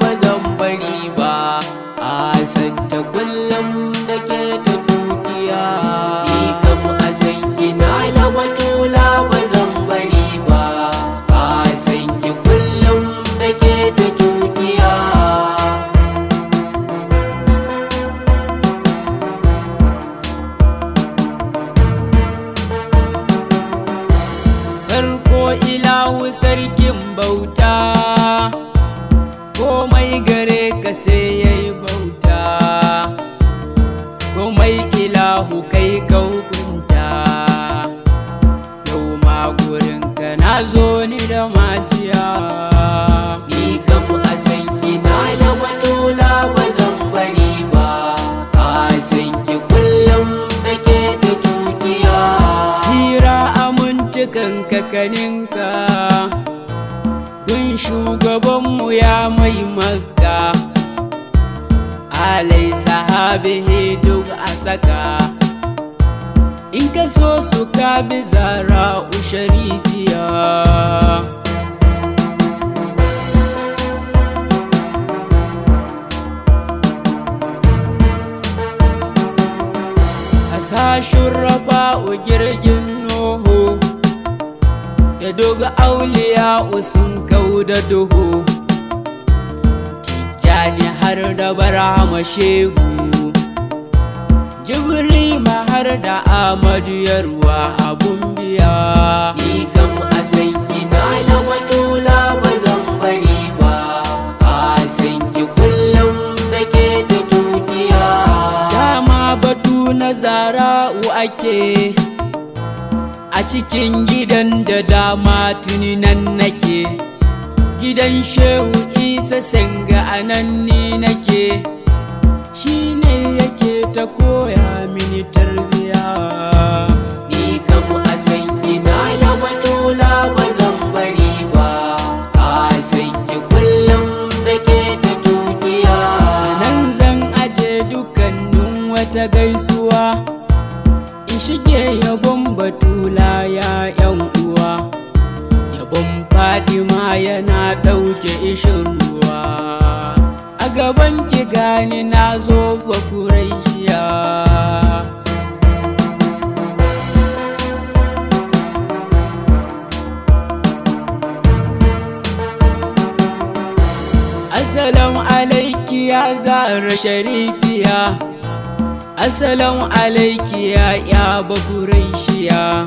ba zan bari ba, a santa kullum da ke ta dukiya. Ni kam a san kina na batula ba zan bari ba, a san ki kullum da ke ta dukiya. Farko ilahu sarkin bauta, komai gare ka sai yayi bauta, komai ilahu kai ka hukunta. Yau ma gurin ka na zo ni da majiya. Ni kam a san kina na batula ba zan bari ba, a san ki kullum da ke da dukiya. Sira amintukan kakaninka gun shugabanmu ya mai Makka, alai sahabihi duk a saka. In ka so su ka bi Zara'u Sharifiya. Hasashen Rafa'u girgin Nuhu da doga auliya sun kau da duhu. Tijjani har da Barhama Shehu, Jibrima har da Ahmadu Yarwa abun biya. Ni kam a san kina na batula ba zan bari ba, a san ki kullum da ke da dukiya. Dama batu na Zara'u ake, a cikin gidan da dama tuni nan nake. Gidan Shehu Isa Senga anan ni nake, shi ne yake ta koya mini tarbiya. Ni kam a san kina na batula ba zan bari ba, a san ki kullum da ke da dukiya. Nan zan aje dukkanin wata gaisuwa, in shige yabon batula ya yan uwa. Yabon Fadima yana ɗauke ishin ruwa, a gaban ki gani na zo ba Quraishiya. Assalamu alaiki ya Zahra Sharifiya, assalamu alaiki ya Quraishiya,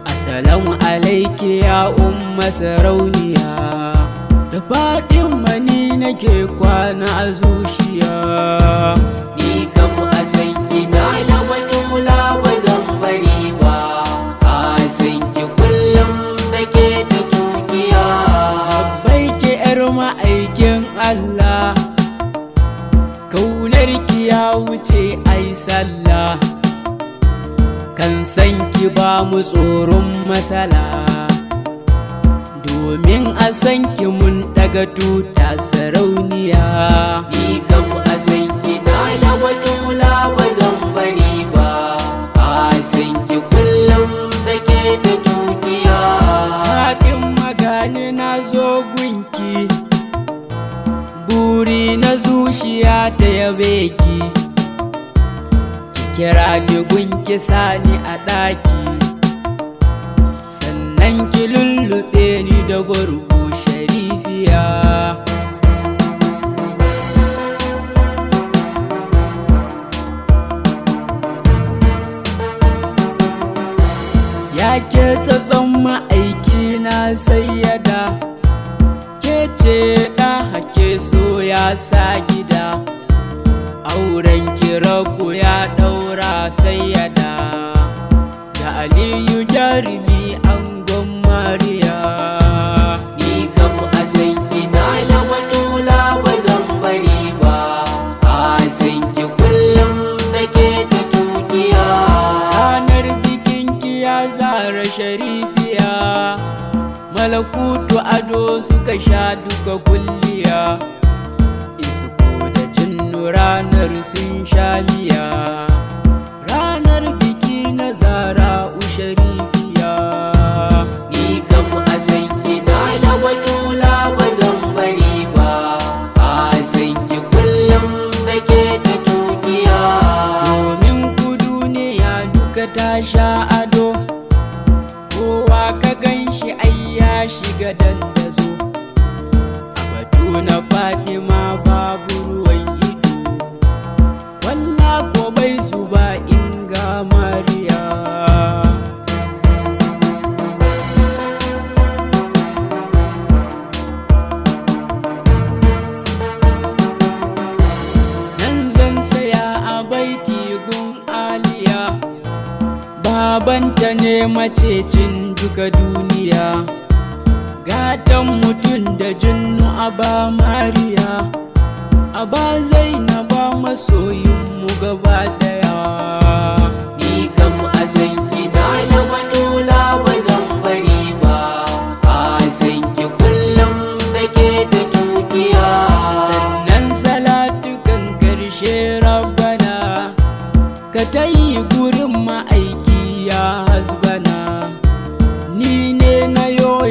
assalamu alaiki ya umma sarauniya. Da Fatima ni nake kwana a zuciya. Ni kam a san kina na batula ba zan bari ba, a san ki kullum da ke da dukiya. Labbaiki yar ma'aikin Allah, kaunar ki ya wuce ai sallah. Kan san ki ba mu tsoron matsala, domin a san ki mun daga tuta sarauniya. Ni kam a san kina na batula ba zan bari ba, a san ki kullum da ke da dukiya. Haɗin magani na zo gunki, buri na zuciya ta yabe ki. Kira ni gunki sani a ɗaki, sannan ki lullube ni da bargo Sharifiya. Ya ke tsatson ma'aiki na sayyada, ke ce ɗa hake so ya sa gida. Auren ki Rabbu ya ɗaura sayyada, da Aliyu jarumi angon Mariya. Ni kam a san kina na batula ba zan bari ba, a san ki kullum da ke da dukiya. Ranar bikin ki ya Zahra Sharifiya, malakutu ado suka sha duka kulliya. Isko da jinnu ranar sun sha miya, ranar biki na Zara'u Sharifiya. Ni kam a san kina na batula ba zan bari ba, babanta ne macecin duka duniya, gatan mutum da jinnu aba mariya, aba zainaba masoyinmu gaba daya. Ni kam a san kina na batula ba zan bari ba, a san ki kullum nake ta dukiya. Sannan salatukan karshe rabbana, ka tayi gurin ma'aiki ya hasbana, ni ne na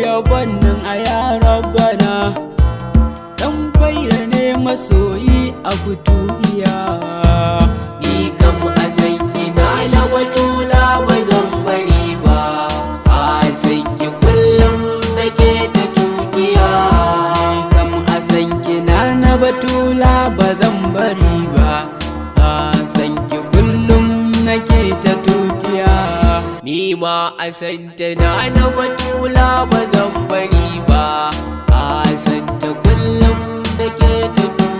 yabon nan a ya rabbana, dan faira ne masoyi a gudu iya. Ni kam a san kina na batula ba zan bari ba, a san ki kullum nake ta dukiya. Ni kam a san kina na batula ba zan bari ba, a san ki kullum nake ta tutiya. Ni ma a san ta na batula ba zan bari ba, a san ta kullum nake ta dukiya.